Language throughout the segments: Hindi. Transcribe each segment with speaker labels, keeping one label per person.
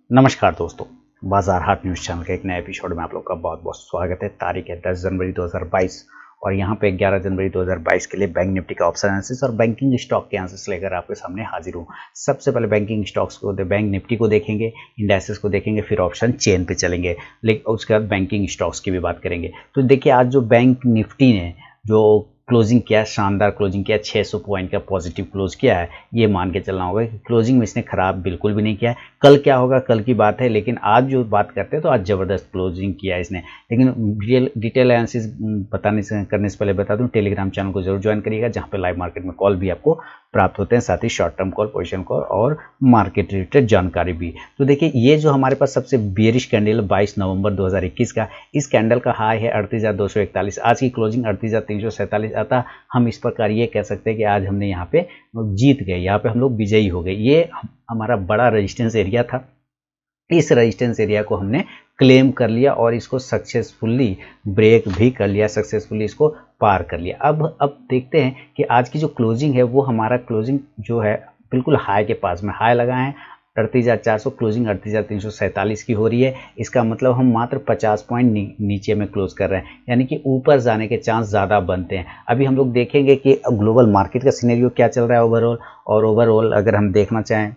Speaker 1: नमस्कार दोस्तों, बाजार हाट न्यूज़ चैनल के एक नए एपिसोड में आप लोग का बहुत बहुत स्वागत है। तारीख है 10 जनवरी 2022 और यहाँ पे 11 जनवरी 2022 के लिए बैंक निफ्टी का ऑप्शन एनालिसिस और बैंकिंग स्टॉक के एनालिसिस लेकर आपके सामने हाजिर हूँ। सबसे पहले बैंकिंग स्टॉक्स को बैंक निफ्टी को देखेंगे, इंडेक्सेस को देखेंगे, फिर ऑप्शन चेन पे चलेंगे, लेकिन उसके बाद बैंकिंग स्टॉक्स की भी बात करेंगे। तो देखिए, आज जो बैंक निफ्टी ने जो क्लोजिंग किया, शानदार क्लोजिंग किया, 600 पॉइंट का पॉजिटिव क्लोज किया है। ये मान के चलना होगा कि क्लोजिंग में इसने खराब बिल्कुल भी नहीं किया है। कल क्या होगा कल की बात है, लेकिन आज जो बात करते हैं तो आज ज़बरदस्त क्लोजिंग किया है इसने। लेकिन डिटेल एनालिसिस करने से पहले बता दूं, टेलीग्राम चैनल को जरूर ज्वाइन करिएगा, जहां पे लाइव मार्केट में कॉल भी आपको प्राप्त होते हैं, साथ ही short term call, position call और मार्केट रिलेटेड जानकारी भी। तो देखिए, ये जो हमारे पास सबसे बेरिश कैंडल 22 नवंबर 2021 का, इस कैंडल का हाई है 38,241, आज की क्लोजिंग 38,347। अतः हम इस प्रकार ये कह सकते हैं कि आज हमने यहाँ पे जीत गए, यहाँ पे हम लोग विजयी हो गए। ये हमारा बड़ा रेजिस्टेंस एरिया था, इस रेजिस्टेंस एरिया को हमने क्लेम कर लिया और इसको सक्सेसफुली ब्रेक भी कर लिया, सक्सेसफुली इसको पार कर लिया। अब देखते हैं कि आज की जो क्लोजिंग है वो हमारा क्लोजिंग जो है बिल्कुल हाई के पास में हाई लगा है 38,400, क्लोजिंग 38,347 की हो रही है। इसका मतलब हम मात्र 50 पॉइंट नीचे में क्लोज कर रहे हैं, यानी कि ऊपर जाने के चांस ज़्यादा बनते हैं। अभी हम लोग देखेंगे कि ग्लोबल मार्केट का सिनेरियो क्या चल रहा है ओवरऑल, और ओवरऑल अगर हम देखना चाहें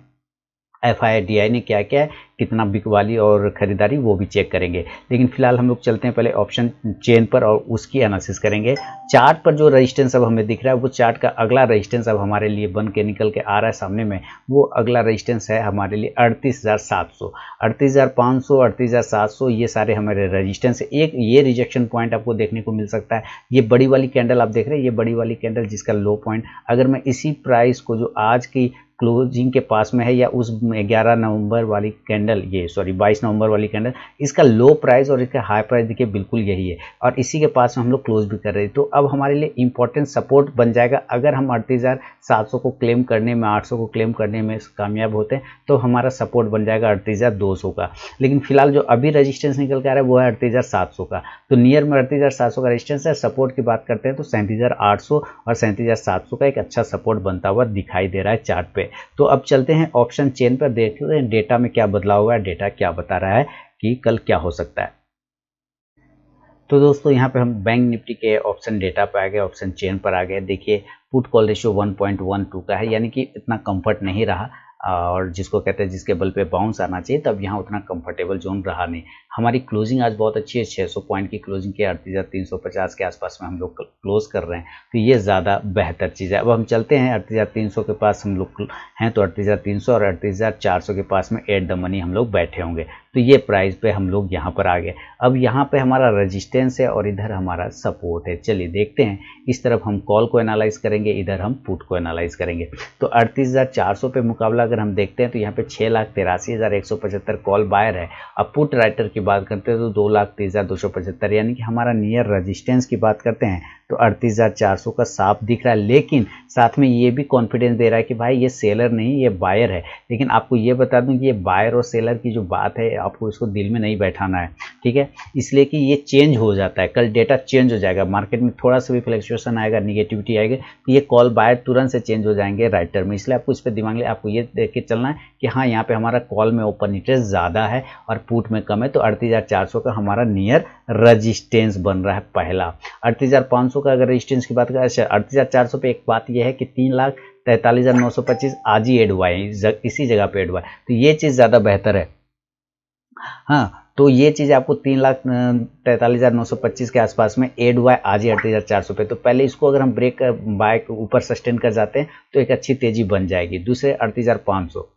Speaker 1: FIDI ने क्या क्या है, कितना बिकवाली और खरीदारी, वो भी चेक करेंगे। लेकिन फिलहाल हम लोग चलते हैं पहले ऑप्शन चेन पर और उसकी एनालिसिस करेंगे। चार्ट पर जो रेजिस्टेंस अब हमें दिख रहा है वो चार्ट का अगला रेजिस्टेंस अब हमारे लिए बन के निकल के आ रहा है सामने में। वो अगला रेजिस्टेंस है हमारे लिए 38,700, 38,500, 38,700, ये सारे हमारे रेजिस्टेंस है। एक ये रिजेक्शन पॉइंट आपको देखने को मिल सकता है। ये बड़ी वाली कैंडल आप देख रहे हैं, ये बड़ी वाली कैंडल जिसका लो पॉइंट, अगर मैं इसी प्राइस को जो आज की क्लोजिंग के पास में है या उस 11 नवंबर वाली कैंडल, ये सॉरी 22 नवंबर वाली कैंडल, इसका लो प्राइस और इसका हाई प्राइस देखिए बिल्कुल यही है और इसी के पास में हम लोग क्लोज भी कर रहे हैं। तो अब हमारे लिए इंपॉर्टेंट सपोर्ट बन जाएगा। अगर हम 38,700 को क्लेम करने में, 800 को क्लेम करने में कामयाब होते हैं तो हमारा सपोर्ट बन जाएगा 38,200 का। लेकिन फिलहाल जो अभी रजिस्टेंस निकल के आ रहा है वो है 38,700 का। तो नियर में 38,700 का रजिस्टेंस है। सपोर्ट की बात करते हैं तो 37,800 और 37,700 का एक अच्छा सपोर्ट बनता हुआ दिखाई दे रहा है चार्ट पे। तो अब चलते हैं ऑप्शन चेन पर, देखते हैं डेटा में क्या बदलाव हुआ है, डेटा क्या बता रहा है कि कल क्या हो सकता है। तो दोस्तों, यहाँ पे हम बैंक निफ्टी के ऑप्शन डेटा पे आ गए, ऑप्शन चेन पर आ गए। देखिए, पुट कॉल रेशियो 1.12 का है, यानी कि इतना कंफर्ट नहीं रहा और जिसको कहते हैं जिसके बल पे बाउंस आना चाहिए, तब यहाँ उतना कंफर्टेबल जोन रहा नहीं। हमारी क्लोजिंग आज बहुत अच्छी है, 600 पॉइंट की क्लोजिंग की, 38,350 के आसपास में हम लोग क्लोज कर रहे हैं, तो ये ज़्यादा बेहतर चीज़ है। अब हम चलते हैं 38,300 के पास हम लोग हैं, तो 38,300 और 38,400 के पास में एट द मनी हम लोग बैठे होंगे। तो ये प्राइस पे हम लोग यहाँ पर आ गए। अब यहाँ पे हमारा रेजिस्टेंस है और इधर हमारा सपोर्ट है। चलिए देखते हैं, इस तरफ हम कॉल को एनालाइज करेंगे, इधर हम पुट को एनालाइज करेंगे। तो 38,400 पे मुकाबला अगर हम देखते हैं तो यहाँ पे 6,83,175 कॉल बायर है। अब पुट राइटर की बात करते हैं तो 2,30,275, यानी कि हमारा नियर रेजिस्टेंस की बात करते हैं तो 38,400 का साफ दिख रहा है। लेकिन साथ में ये भी कॉन्फिडेंस दे रहा है कि भाई ये सेलर नहीं, ये बायर है। लेकिन आपको ये बता दूं कि ये बायर और सेलर की जो बात है, आपको इसको दिल में नहीं बैठाना है, ठीक है। इसलिए कि ये चेंज हो जाता है, कल डेटा चेंज हो जाएगा, मार्केट में थोड़ा सा भी फ्लक्चुएशन आएगा, निगेटिविटी आएगी, तो ये कॉल बायर तुरंत से चेंज हो जाएंगे राइटर में। इसलिए आपको इस पर दिमाग में आपको ये देख के चलना है कि हाँ, यहाँ पे हमारा कॉल में ओपन इंटरेस्ट ज़्यादा है और पुट में कम है। तो 38,400 का हमारा नियर रजिस्टेंस बन रहा है पहला। 38,500 का अगर रजिस्टेंस की बात करें, 38,400 पे एक बात यह है कि 3,43,925 आज ही एड हुआ है, इसी जगह पे एड हुआ है, तो ये चीज़ ज़्यादा बेहतर है। हाँ, तो ये चीज़ आपको 3,43,925 के आसपास में एड हुआ है आज ही 38,400 पे। तो पहले इसको अगर हम ब्रेक बाय ऊपर सस्टेन कर जाते हैं तो एक अच्छी तेजी बन जाएगी। दूसरे 38,500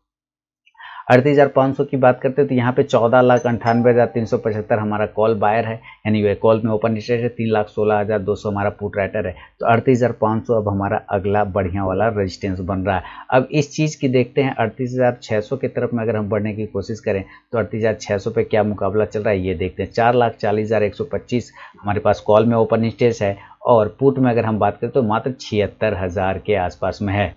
Speaker 1: की बात करते हैं तो यहाँ पे 14,98,375 हमारा कॉल बायर है, यानी वे कॉल में ओपन इंटरेस्ट है। 3,16,200 हमारा पुट राइटर है। तो 38,500 अब हमारा अगला बढ़िया वाला रेजिस्टेंस बन रहा है। अब इस चीज़ की देखते हैं 38,600 की तरफ में अगर हम बढ़ने की कोशिश करें तो 38,600 पे क्या मुकाबला चल रहा है ये देखते हैं। 4,40,125 हमारे पास कॉल में ओपन इंटरेस्ट है और पुट में अगर हम बात करें तो मात्र 76,000 के आसपास में है।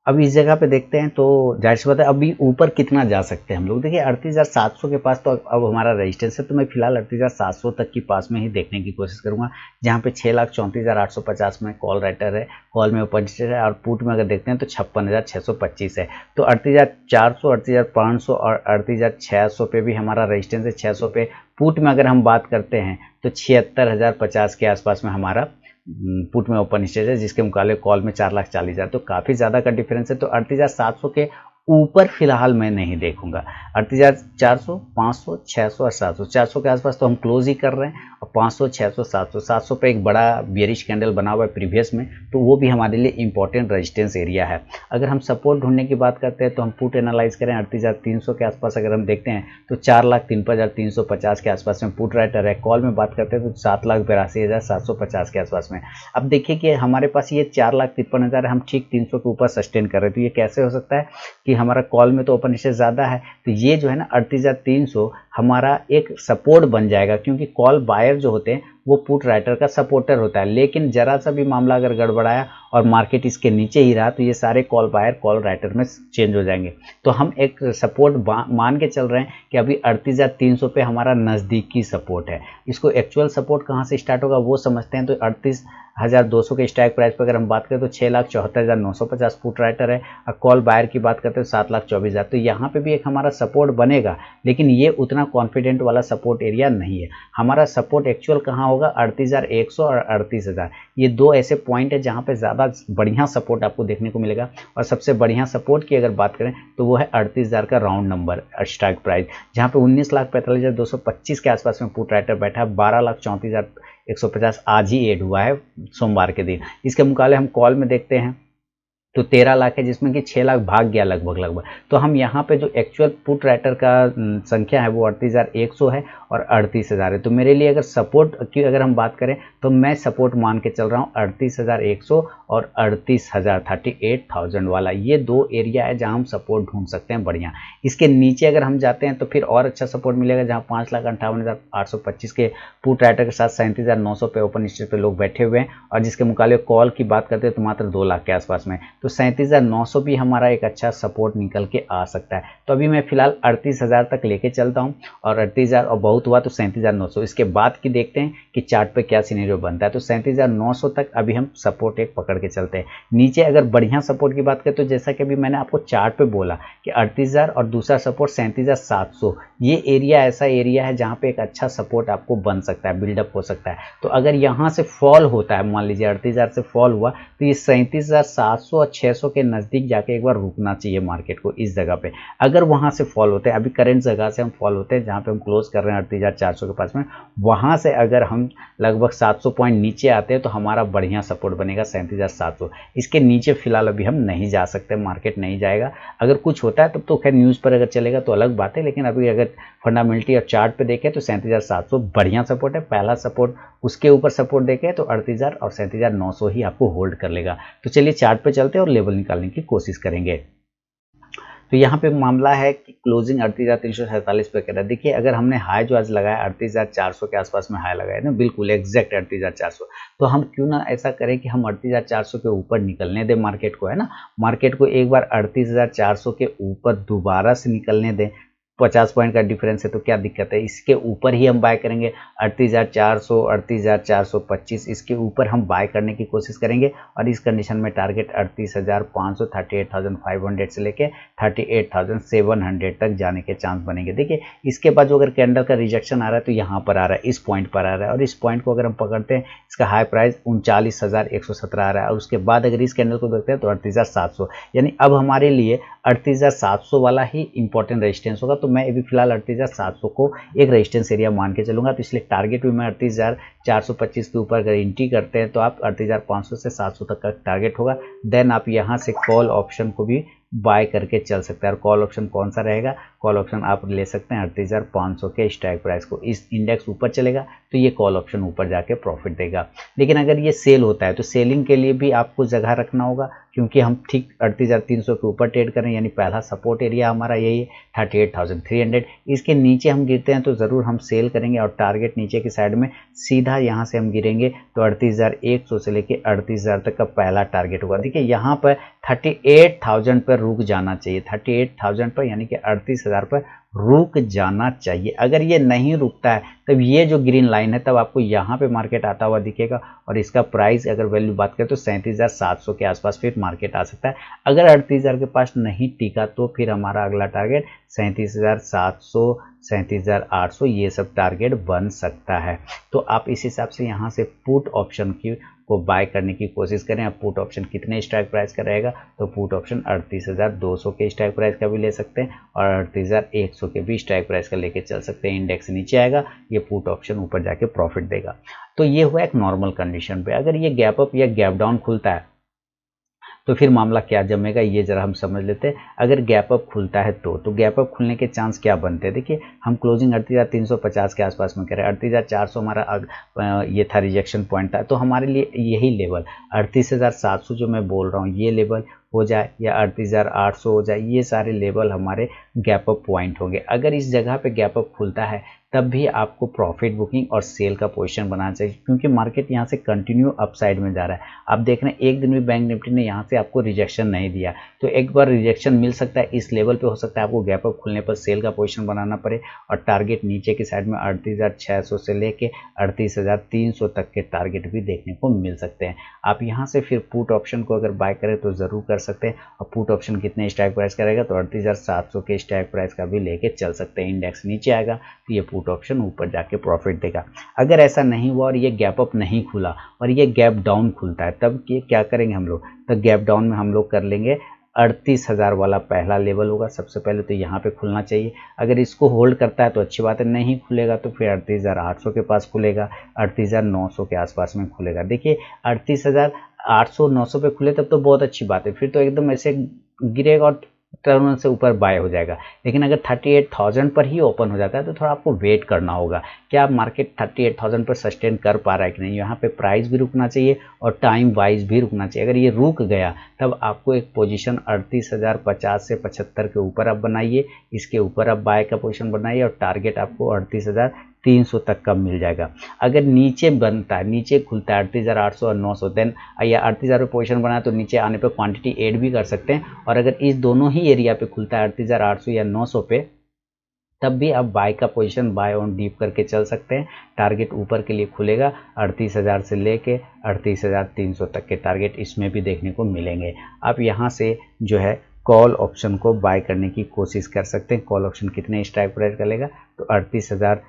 Speaker 1: अब इस जगह पे देखते हैं तो जाहिर सी बात है अभी ऊपर कितना जा सकते हैं हम लोग। देखिए 38,700 के पास तो अब हमारा रेजिस्टेंस है, तो मैं फिलहाल 38,700 तक की पास में ही देखने की कोशिश करूंगा, जहां पे 6,34,850 में कॉल राइटर है, कॉल में ओपन इंटरेस्ट है, और पुट में अगर देखते हैं तो 56,625 है। तो 38,400, 38,500 और 38,600 पे भी हमारा रेजिस्टेंस है। 600 पे पुट में अगर हम बात करते हैं तो 76,050 के आसपास में हमारा पुट में ओपन स्टेज है, जिसके मुकाबले कॉल में 4,40,000, तो काफ़ी ज़्यादा का डिफरेंस है। तो 38,700 के ऊपर फिलहाल मैं नहीं देखूंगा। 38,400, 500, 600 और 700, 400 के आसपास तो हम क्लोज ही कर रहे हैं, और 500, 600, 700, 700 पे एक बड़ा बियरिश कैंडल बना हुआ है प्रीवियस में, तो वो भी हमारे लिए इंपॉर्टेंट रेजिस्टेंस एरिया है। अगर हम सपोर्ट ढूंढने की बात करते हैं तो हम पुट एनालाइज करें 38,300 के आसपास अगर हम देखते हैं तो 4,53,350 के आसपास में पुट राइटर है। कॉल में बात करते हैं तो 7,82,750 के आसपास में। अब देखिए कि हमारे पास ये 4,53,000 हम ठीक 300 के ऊपर सस्टेन कर रहे हैं, तो ये कैसे हो सकता है कि हमारा कॉल में तो ओपन इंटरेस्ट ज़्यादा है, तो ये जो है ना 38,300 हमारा एक सपोर्ट बन जाएगा, क्योंकि कॉल बायर जो होते हैं वो पुट राइटर का सपोर्टर होता है। लेकिन जरा सा भी मामला अगर गड़बड़ाया और मार्केट इसके नीचे ही रहा तो ये सारे कॉल बायर कॉल राइटर में चेंज हो जाएंगे। तो हम एक सपोर्ट मान के चल रहे हैं कि अभी 38,300 पे हमारा नज़दीकी सपोर्ट है। इसको एक्चुअल सपोर्ट कहाँ से स्टार्ट होगा वो समझते हैं। तो 38,200 के स्ट्राइक प्राइस पर अगर हम बात करें तो 6,74,950 पुट राइटर है, और कॉल बायर की बात करते हैं 7,24,000। तो यहाँ पे भी एक हमारा सपोर्ट बनेगा, लेकिन ये उतना कॉन्फिडेंट वाला सपोर्ट एरिया नहीं है। हमारा सपोर्ट एक्चुअल कहाँ होगा, 38,100 और 38,000। ये दो ऐसे पॉइंट है जहाँ पे ज़्यादा बढ़िया सपोर्ट आपको देखने को मिलेगा। और सबसे बढ़िया सपोर्ट की अगर बात करें तो वो है 38,000 का राउंड नंबर स्ट्राइक प्राइस, जहाँ पे 19,45,225 के आसपास में पुट राइटर बैठा है। 12,34,150 आज ही एड हुआ है सोमवार के दिन। इसके मुकाबले हम कॉल में देखते हैं तो 13 लाख है, जिसमें कि 6 लाख भाग गया लगभग। तो हम यहाँ पे जो एक्चुअल पुट राइटर का संख्या है वो 38,100 है और 38,000 है। तो मेरे लिए अगर सपोर्ट की अगर हम बात करें तो मैं सपोर्ट मान के चल रहा हूँ 38,100 और 38,000, 38,000 वाला। ये दो एरिया है जहाँ हम सपोर्ट ढूंढ सकते हैं बढ़िया। इसके नीचे अगर हम जाते हैं तो फिर और अच्छा सपोर्ट मिलेगा, जहाँ 5,58,825 के पुट राइटर के साथ 37,900 पे ओपन स्टेज पे लोग बैठे हुए हैं, और जिसके मुकाबले कॉल की बात करते हैं तो मात्र 2 लाख के आसपास में। तो 37,900 भी हमारा एक अच्छा सपोर्ट निकल के आ सकता है। तो अभी मैं फिलहाल 38,000 तक लेके चलता हूं, और 38,000 और बहुत हुआ तो 37,900। इसके बाद की देखते हैं कि चार्ट पे क्या सिनेरियो बनता है। तो 37,900 तक अभी हम सपोर्ट एक पकड़ के चलते हैं। नीचे अगर बढ़िया सपोर्ट की बात करें तो जैसा कि अभी मैंने आपको चार्ट पे बोला कि 38,000 और दूसरा सपोर्ट 37,700, ये एरिया ऐसा एरिया है जहाँ पे एक अच्छा सपोर्ट आपको बन सकता है, बिल्डअप हो सकता है। तो अगर यहाँ से फॉल होता है, मान लीजिए 38,000 से फॉल हुआ, तो ये 37,700 और 600 के नज़दीक जाके एक बार रुकना चाहिए मार्केट को इस जगह पे। अगर वहाँ से फॉल होते हैं, अभी करंट जगह से हम फॉल होते हैं जहाँ पे हम क्लोज कर रहे हैं 38,400 के पास में, वहाँ से अगर हम लगभग 700 पॉइंट नीचे आते हैं तो हमारा बढ़िया सपोर्ट बनेगा 37,700। इसके नीचे फिलहाल अभी हम नहीं जा सकते, मार्केट नहीं जाएगा। अगर कुछ होता है तब तो खैर न्यूज़ पर अगर चलेगा तो अलग बात है, लेकिन अभी अगर फंडामेंटली और चार्ट पे देखें तो 37,700 बढ़िया सपोर्ट है। पहला सपोर्ट, उसके ऊपर सपोर्ट देखें तो 38,000 और 37,900 ही आपको होल्ड कर लेगा। तो चलिए चार्ट पे चलते हैं और लेवल निकालने की कोशिश करेंगे। तो यहाँ पे मामला है कि क्लोजिंग 38,347 पे कर रहा है। देखिए अगर हमने हाई जो आज लगाया 38,400 के आसपास में हाई लगाया ना, बिल्कुल एग्जैक्ट 38,400, तो हम क्यों ना ऐसा करें कि हम 38,400 के ऊपर निकलने दें मार्केट को, है ना। मार्केट को एक बार 38,400 के ऊपर दोबारा से निकलने दें। 50 पॉइंट का डिफरेंस है तो क्या दिक्कत है, इसके ऊपर ही हम बाय करेंगे। 38,400, 38,425 इसके ऊपर हम बाय करने की कोशिश करेंगे, और इस कंडीशन में टारगेट 38,500, 38,500 से लेके 38,700 तक जाने के चांस बनेंगे। देखिए इसके बाद जो अगर कैंडल का रिजेक्शन आ रहा है तो यहाँ पर आ रहा है, इस पॉइंट पर आ रहा है, और इस पॉइंट को अगर हम पकड़ते हैं इसका हाई प्राइस 39,117 आ रहा है, और उसके बाद अगर इस कैंडल को देखते हैं तो 38,700, यानी अब हमारे लिए 38,700 वाला ही इंपॉर्टेंट रेजिस्टेंस होगा। तो मैं अभी फिलहाल 38,700 को एक रेजिस्टेंस एरिया मान के चलूंगा। तो इसलिए टारगेट भी मैं 38,425 के ऊपर अगर एंट्री करते हैं तो आप 38,500 से 700 तक का टारगेट होगा। देन आप यहाँ से कॉल ऑप्शन को भी बाय करके चल सकते हैं। और कॉल ऑप्शन कौन सा रहेगा, कॉल ऑप्शन आप ले सकते हैं 38,500 के स्ट्राइक प्राइस को। इस इंडेक्स ऊपर चलेगा तो ये कॉल ऑप्शन ऊपर जाके प्रॉफिट देगा। लेकिन अगर ये सेल होता है तो सेलिंग के लिए भी आपको जगह रखना होगा, क्योंकि हम ठीक 38,300 के ऊपर ट्रेड कर रहे हैं, यानी पहला सपोर्ट एरिया हमारा यही है 38,300। इसके नीचे हम गिरते हैं तो ज़रूर हम सेल करेंगे और टारगेट नीचे की साइड में सीधा यहाँ से हम गिरेंगे तो 38,100 से लेके 38,000 तक का पहला टारगेट होगा। देखिए यहाँ पर 38,000 पर रुक जाना चाहिए, 38,000 पर यानी कि 38,000 पर रुक जाना चाहिए। अगर ये नहीं रुकता है तब ये जो ग्रीन लाइन है तब आपको यहाँ पे मार्केट आता हुआ दिखेगा और इसका प्राइस अगर वैल्यू बात करें तो 37,700 के आसपास फिर मार्केट आ सकता है। अगर 38,000 के पास नहीं टिका तो फिर हमारा अगला टारगेट 37,700, 37,800 ये सब टारगेट बन सकता है। तो आप इस हिसाब से यहाँ से पुट ऑप्शन को बाय करने की कोशिश करें। आप पुट ऑप्शन कितने स्ट्राइक प्राइस का रहेगा तो पुट ऑप्शन 38,200 के स्ट्राइक प्राइस का भी ले सकते हैं और 38,100 के भी स्ट्राइक प्राइस का लेके चल सकते हैं। इंडेक्स नीचे आएगा, ये पुट ऑप्शन ऊपर जाके प्रॉफिट देगा। तो ये हुआ एक नॉर्मल कंडीशन पे। अगर ये गैप अप या गैप डाउन खुलता है तो फिर मामला क्या जमेगा ये जरा हम समझ लेते हैं। अगर गैप अप खुलता है तो गैप अप खुलने के चांस क्या बनते हैं। देखिए हम क्लोजिंग 38,350 के आसपास में करें, 38,400 हमारा ये था रिजेक्शन पॉइंट था, तो हमारे लिए यही लेवल 38,700 जो मैं बोल रहा हूँ ये लेवल हो जाए या 38,800 हो जाए, ये सारे लेवल हमारे गैप अप पॉइंट होंगे। अगर इस जगह पे गैप अप खुलता है तब भी आपको प्रॉफिट बुकिंग और सेल का पोजीशन बनाना चाहिए, क्योंकि मार्केट यहाँ से कंटिन्यू अपसाइड में जा रहा है। आप देख रहे हैं एक दिन भी बैंक निफ्टी ने यहाँ से आपको रिजेक्शन नहीं दिया, तो एक बार रिजेक्शन मिल सकता है इस लेवल पे, हो सकता है आपको गैप अप खुलने पर सेल का पोजीशन बनाना पड़े और टारगेट नीचे की साइड में 38,600 से लेके 38,300 तक के टारगेट भी देखने को मिल सकते हैं। आप यहाँ से फिर पुट ऑप्शन को अगर बाय करें तो ज़रूर कर सकते हैं। और पुट ऑप्शन कितने स्ट्राइक प्राइस का रहेगा तो 38,700 के स्ट्राइक प्राइस का भी लेके चल सकते हैं। इंडेक्स नीचे आएगा तो ये पुट ऑप्शन ऊपर जाके प्रॉफिट देगा। अगर ऐसा नहीं हुआ और ये गैप अप नहीं खुला और ये गैप डाउन खुलता है तब ये क्या करेंगे हम लोग, तो गैप डाउन में हम लोग कर लेंगे 38,000 वाला पहला लेवल होगा सबसे पहले, तो यहाँ पे खुलना चाहिए। अगर इसको होल्ड करता है तो अच्छी बात है, नहीं खुलेगा तो फिर 38,800 के पास खुलेगा, 38,900 के आसपास में खुलेगा। देखिए 38,800 900 पे खुले तब तो बहुत अच्छी बात है, फिर तो एकदम ऐसे गिरेगा और टर्मिनल से ऊपर बाय हो जाएगा। लेकिन अगर 38,000 पर ही ओपन हो जाता है तो थोड़ा आपको वेट करना होगा, क्या मार्केट 38,000 पर सस्टेन कर पा रहा है कि नहीं। यहाँ पे प्राइस भी रुकना चाहिए और टाइम वाइज भी रुकना चाहिए। अगर ये रुक गया तब आपको एक पोजीशन 38,050 से 75 के ऊपर आप बनाइए, इसके ऊपर आप बाय का पोजीशन बनाइए और टारगेट आपको 38,300 तक का मिल जाएगा। अगर नीचे बनता है, नीचे खुलता है 38,800 और 900 देन या 38,000 पे पोजीशन बनाया तो नीचे आने पे क्वांटिटी ऐड भी कर सकते हैं। और अगर इस दोनों ही एरिया पे खुलता है 38,800 या 900 पे तब भी आप बाय का पोजीशन बाय ऑन डीप करके चल सकते हैं। टारगेट ऊपर के लिए खुलेगा 38,000 से लेके 38,300 तक के टारगेट इसमें भी देखने को मिलेंगे। आप यहाँ से जो है कॉल ऑप्शन को बाय करने की कोशिश कर सकते हैं। कॉल ऑप्शन कितने स्ट्राइक प्राइस का लेगा तो 38,000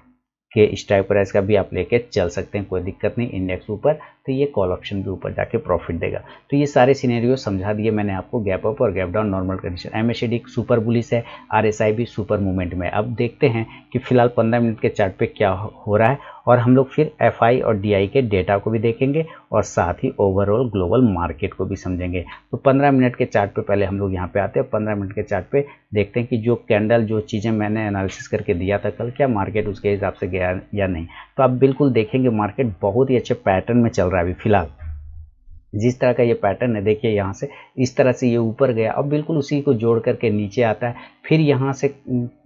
Speaker 1: के स्ट्राइक प्राइस का भी आप लेके चल सकते हैं, कोई दिक्कत नहीं। इंडेक्स ऊपर तो ये कॉल ऑप्शन भी ऊपर जाके प्रॉफिट देगा। तो ये सारे सिनेरियो समझा दिए मैंने आपको, गैप अप और gap down, normal condition. MACD super bullish है, आरएसआई भी सुपर मूवमेंट में। अब देखते हैं कि फिलहाल 15 मिनट के चार्ट पे क्या हो रहा है और हम लोग फिर एफआई और डीआई के डेटा को भी देखेंगे और साथ ही ओवरऑल ग्लोबल मार्केट को भी समझेंगे। तो 15 मिनट के चार्ट पे पहले हम लोग यहाँ पे आते हैं। 15 मिनट के चार्ट पे देखते हैं कि जो कैंडल, जो चीज़ें मैंने एनालिसिस करके दिया था कल, क्या मार्केट उसके हिसाब से गया या नहीं। तो आप बिल्कुल देखेंगे मार्केट बहुत ही अच्छे पैटर्न में चल रहा है अभी फिलहाल। जिस तरह का ये पैटर्न है देखिए, यहाँ से इस तरह से ये ऊपर गया, अब बिल्कुल उसी को जोड़ करके नीचे आता है, फिर यहाँ से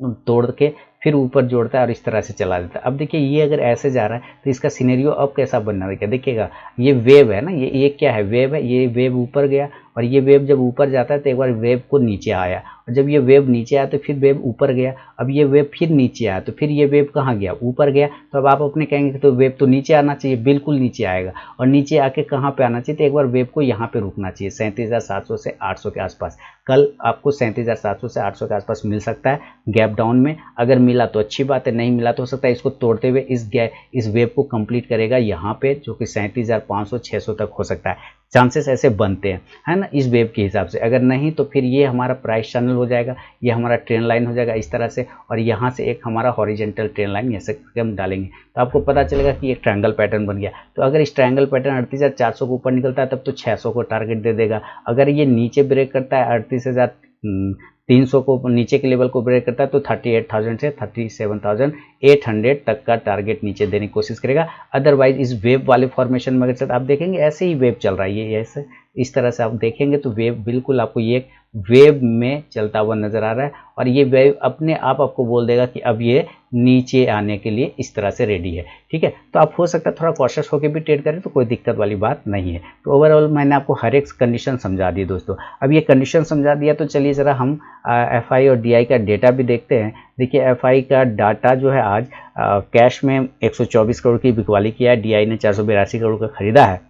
Speaker 1: तोड़ के फिर ऊपर जोड़ता है और इस तरह से चला देता है। अब देखिए ये अगर ऐसे जा रहा है तो इसका सिनेरियो अब कैसा बनना है देखिएगा। ये वेव है ना, ये क्या है, वेव है। ये वेव ऊपर गया और ये वेव जब ऊपर जाता है तो एक बार वेव को नीचे आया और जब ये वेव नीचे आया तो फिर वेव ऊपर गया। अब ये वेव फिर नीचे आया तो फिर ये वेव कहाँ गया, ऊपर गया। तो अब आप अपने कहेंगे तो वेव तो नीचे आना चाहिए, बिल्कुल नीचे आएगा और नीचे आके कहाँ पे आना चाहिए, तो एक बार वेव को यहाँ पे रुकना चाहिए 37,700 से 800 के आसपास। कल आपको 37,700 से 800 के आसपास मिल सकता है गैप डाउन में। अगर मिला तो अच्छी बात है, नहीं मिला तो हो सकता है इसको तोड़ते हुए इस वेव को कंप्लीट करेगा यहाँ पे, जो कि 37,500 600 तक हो सकता है। चांसेस ऐसे बनते हैं, है ना, इस वेव के हिसाब से। अगर नहीं तो फिर ये हमारा प्राइस चैनल हो जाएगा, ये हमारा ट्रेंड लाइन हो जाएगा इस तरह से, और यहाँ से एक हमारा हॉरिजेंटल ट्रेंड लाइन ऐसे हम डालेंगे तो आपको पता चलेगा कि एक ट्रायंगल पैटर्न बन गया। तो अगर इस ट्रायंगल पैटर्न 38,400 को ऊपर निकलता है तब तो 600 को टारगेट दे देगा। अगर ये नीचे ब्रेक करता है 38,300 को, नीचे के लेवल को ब्रेक करता है तो 38,000 से 37,800 तक का टारगेट नीचे देने की कोशिश करेगा। अदरवाइज इस वेव वाले फॉर्मेशन में अगर आप देखेंगे ऐसे ही वेव चल रहा है, ये ऐसे इस तरह से आप देखेंगे तो वेव बिल्कुल आपको ये वेव में चलता हुआ नजर आ रहा है और ये वेव अपने आप आपको बोल देगा कि अब ये नीचे आने के लिए इस तरह से रेडी है। ठीक है, तो आप हो सकता है थोड़ा कॉशियस होकर भी ट्रेड करें तो कोई दिक्कत वाली बात नहीं है। तो ओवरऑल मैंने आपको हर एक कंडीशन समझा दी दोस्तों। अब ये कंडीशन समझा दिया तो चलिए ज़रा हम एफआई और डीआई का डेटा भी देखते हैं। देखिए एफआई का डाटा जो है आज कैश में 124 करोड़ की बिकवाली किया है, डीआई ने 482 करोड़ का खरीदा है।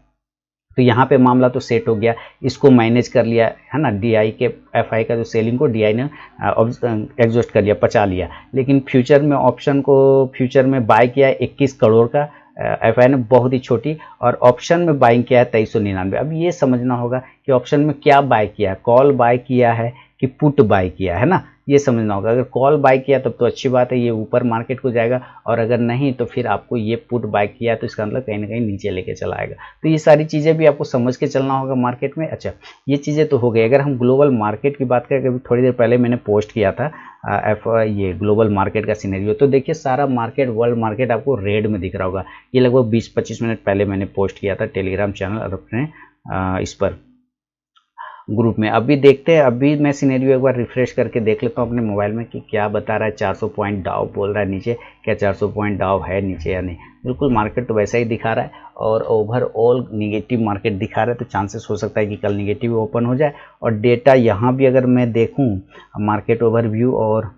Speaker 1: तो यहाँ पे मामला तो सेट हो गया, इसको मैनेज कर लिया है ना, डीआई के एफआई का जो सेलिंग को डीआई ने एग्जॉस्ट कर लिया, पचा लिया। लेकिन फ्यूचर में ऑप्शन को फ्यूचर में बाय किया है 21 करोड़ का एफआई ने, बहुत ही छोटी, और ऑप्शन में बाइंग किया है 2399। अब ये समझना होगा कि ऑप्शन में क्या बाय किया है, कॉल बाय किया है कि पुट बाय किया है ना, ये समझना होगा। अगर कॉल बाय किया तब तो अच्छी बात है, ये ऊपर मार्केट को जाएगा, और अगर नहीं तो फिर आपको ये पुट बाय किया तो इसका मतलब कहीं ना कहीं नीचे लेके चला आएगा। तो ये सारी चीज़ें भी आपको समझ के चलना होगा मार्केट में। अच्छा, ये चीज़ें तो हो गई। अगर हम ग्लोबल मार्केट की बात करें, अभी थोड़ी देर पहले मैंने पोस्ट किया था ये ग्लोबल मार्केट का सिनेरियो, तो देखिए सारा मार्केट, वर्ल्ड मार्केट आपको रेड में दिख रहा होगा। ये लगभग 20-25 मिनट पहले मैंने पोस्ट किया था टेलीग्राम चैनल और अपने इस पर ग्रुप में। अभी देखते हैं, अभी मैं सिनेरियो एक बार रिफ्रेश करके देख लेता हूँ अपने मोबाइल में कि क्या बता रहा है। 400 पॉइंट डाउ बोल रहा है नीचे, क्या 400 पॉइंट डाउ है नीचे या नहीं। बिल्कुल मार्केट तो वैसा ही दिखा रहा है और ओवरऑल निगेटिव मार्केट दिखा रहा है, तो चांसेस हो सकता है कि कल निगेटिव ओपन हो जाए। और डेटा यहाँ भी अगर मैं देखूँ मार्केट ओवरव्यू और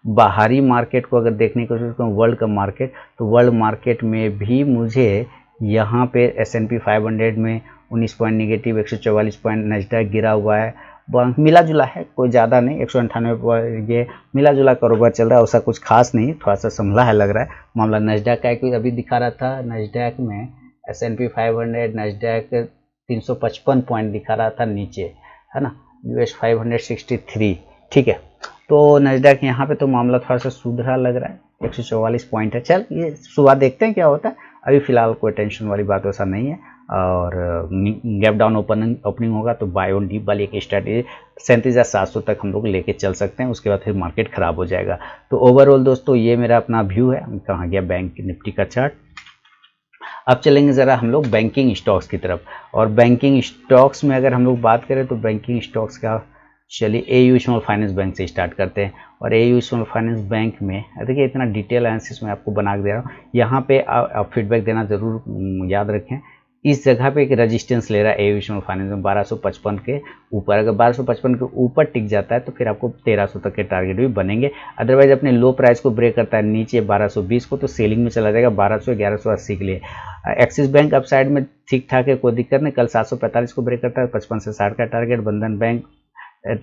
Speaker 1: बाहरी मार्केट को अगर देखने की कोशिश करूँ, वर्ल्ड का मार्केट, तो वर्ल्ड मार्केट में भी मुझे यहाँ पे S&P 500 में 19 पॉइंट निगेटिव, 144 पॉइंट नैस्डैक गिरा हुआ है, मिला जुला है, कोई ज़्यादा नहीं, 198 ये मिला जुला कारोबार चल रहा है, ऐसा कुछ खास नहीं, थोड़ा सा संभला है लग रहा है मामला। नैस्डैक का एक अभी दिखा रहा था, नैस्डैक में S&P 500 नैस्डैक 355 पॉइंट दिखा रहा था नीचे, है ना, US 563। ठीक है, तो नैस्डैक यहाँ पे तो मामला थोड़ा सा सुधरा लग रहा है, 144 पॉइंट है। चल ये सुबह देखते हैं क्या होता है, अभी फिलहाल कोई टेंशन वाली बात वैसा नहीं है। और गैप डाउन ओपनिंग होगा तो बाय ऑन डीप वाली एक स्ट्रैटेजी 37,700 तक हम लोग लेके चल सकते हैं, उसके बाद फिर मार्केट खराब हो जाएगा। तो ओवरऑल दोस्तों ये मेरा अपना व्यू है। कहाँ गया बैंक निफ्टी का चार्ट। अब चलेंगे ज़रा हम लोग बैंकिंग स्टॉक्स की तरफ, और बैंकिंग स्टॉक्स में अगर हम लोग बात करें तो बैंकिंग स्टॉक्स का, चलिए एयू स्मॉल फाइनेंस बैंक से स्टार्ट करते हैं। और एयू स्मॉल फाइनेंस बैंक में देखिए इतना डिटेल एनालिसिस मैं आपको बना के दे रहा हूँ, यहाँ पे आप फीडबैक देना ज़रूर याद रखें। इस जगह पे एक रेजिस्टेंस ले रहा है एयू स्मॉल फाइनेंस में 1255 के ऊपर, अगर 1255 के ऊपर टिक जाता है तो फिर आपको 1300 तक के टारगेट भी बनेंगे। अदरवाइज अपने लो प्राइस को ब्रेक करता है नीचे 1220 को, तो सेलिंग में चला जाएगा 1180 के लिए। एक्सिस बैंक अपसाइड में ठीक ठाक है, कोई दिक्कत नहीं, कल 745 को ब्रेक करता है, 55 से 60 का टारगेट। बंधन बैंक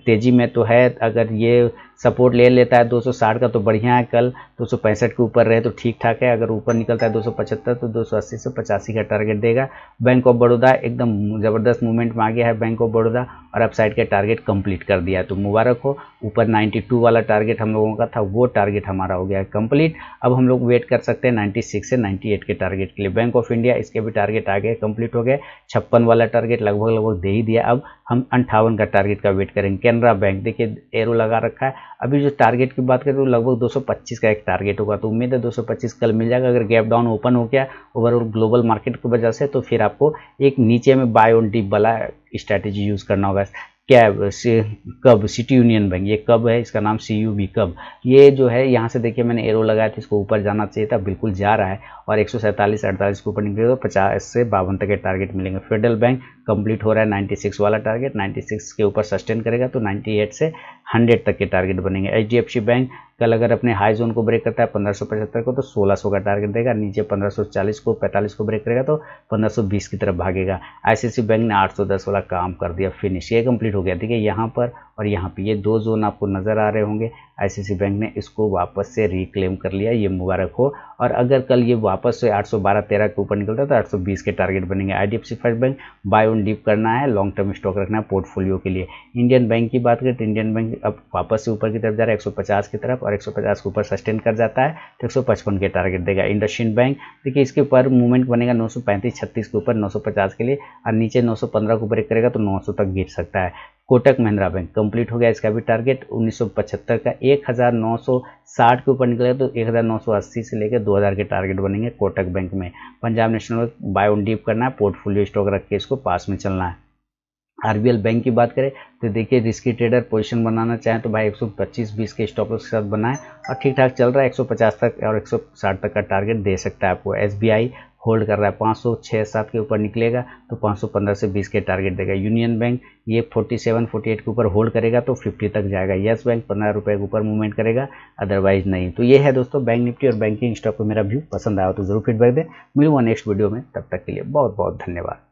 Speaker 1: तेजी में तो है, अगर ये सपोर्ट ले लेता है 260 का तो बढ़िया है, कल 265 के ऊपर रहे तो ठीक ठाक है, अगर ऊपर निकलता है 275 तो 280 से 85 का टारगेट देगा। बैंक ऑफ बड़ौदा एकदम ज़बरदस्त मूवमेंट में आ गया है बैंक ऑफ बड़ौदा, और अपसाइड के टारगेट कंप्लीट कर दिया है, तो मुबारक हो। ऊपर 92 वाला टारगेट हम लोगों का था, वो टारगेट हमारा हो गया है कंप्लीट। अब हम लोग वेट कर सकते हैं 96 से 98 के टारगेट के लिए। बैंक ऑफ इंडिया, इसके भी टारगेट आ गए, कंप्लीट हो गए। 56 वाला टारगेट लगभग दे ही दिया, अब हम 58 का टारगेट का वेट करेंगे। कैनरा बैंक देखिए एरो लगा रखा है, अभी जो टारगेट की बात करें तो लगभग 225 का एक टारगेट होगा, तो उम्मीद है 225 कल मिल जाएगा। अगर गैप डाउन ओपन हो गया ओवरऑल ग्लोबल मार्केट की वजह से, तो फिर आपको एक नीचे में बाय ऑन डिप वाला स्ट्रैटेजी यूज़ करना होगा। कैब कब सिटी यूनियन बैंक, ये कब है, इसका नाम CUB कब, ये जो है यहाँ से देखिए मैंने एरो लगाया था, इसको ऊपर जाना चाहिए था, बिल्कुल जा रहा है, और 147-48 के ऊपर निकलेगा तो 50 से 52 तक के टारगेट मिलेंगे। फेडरल बैंक कंप्लीट हो रहा है 96 वाला टारगेट, 96 के ऊपर सस्टेन करेगा तो 98 से 100 तक के टारगेट बनेंगे। HDFC बैंक कल अगर अपने हाई जोन को ब्रेक करता है 1575 को तो 1600 का टारगेट देगा, नीचे 1540 को 45 को ब्रेक करेगा तो 1520 की तरफ भागेगा। ICICI बैंक ने 810 वाला काम कर दिया, फिनिश, ये कंप्लीट हो गया। ठीक है, यहाँ पर और यहाँ पे ये दो जोन आपको नज़र आ रहे होंगे, ICICI बैंक ने इसको वापस से रिक्लेम कर लिया, ये मुबारक हो। और अगर कल ये वापस से 812-13 के ऊपर निकलता है तो 820 के टारगेट बनेंगे। IDFC First Bank buy on dip करना है, लॉन्ग टर्म स्टॉक रखना है पोर्टफोलियो के लिए। इंडियन बैंक की बात करें तो इंडियन बैंक अब वापस से ऊपर की तरफ जा रहा है 150 की तरफ, और 150 के ऊपर सस्टेन कर जाता है तो 155 के टारगेट देगा। इंडसइंड बैंक देखिए इसके ऊपर मूवमेंट बनेगा 935-36 के ऊपर 950 के लिए, और नीचे 915 को ब्रेक करेगा तो 900 तक गिर सकता है। कोटक महिंद्रा बैंक कंप्लीट हो गया, इसका भी टारगेट 1975 का 1960 के ऊपर निकलेगा तो 1980 से लेकर 2000 के टारगेट बनेंगे कोटक बैंक में। Punjab National Bank buy on dip करना है, पोर्टफोलियो स्टॉक रख के इसको पास में चलना है। आरबीएल बैंक की बात करें तो देखिए रिस्की ट्रेडर पोजीशन बनाना चाहें तो भाई 125-20 के स्टॉप लॉस के साथ बनाएं और ठीक ठाक चल रहा है 150 तक और 160 तक का टारगेट दे सकता है आपको। एसबीआई होल्ड कर रहा है 506-7 के ऊपर निकलेगा तो 515 से 20 के टारगेट देगा। यूनियन बैंक ये 47-48 के ऊपर होल्ड करेगा तो 50 तक जाएगा। यस बैंक 15 रुपये के ऊपर मूवमेंट करेगा, अदरवाइज नहीं। तो ये है दोस्तों बैंक निफ्टी और बैंकिंग स्टॉक को मेरा व्यू। पसंद आया तो जरूर फीडबैक दें। मिलूंगा नेक्स्ट वीडियो में, तब तक के लिए बहुत बहुत धन्यवाद।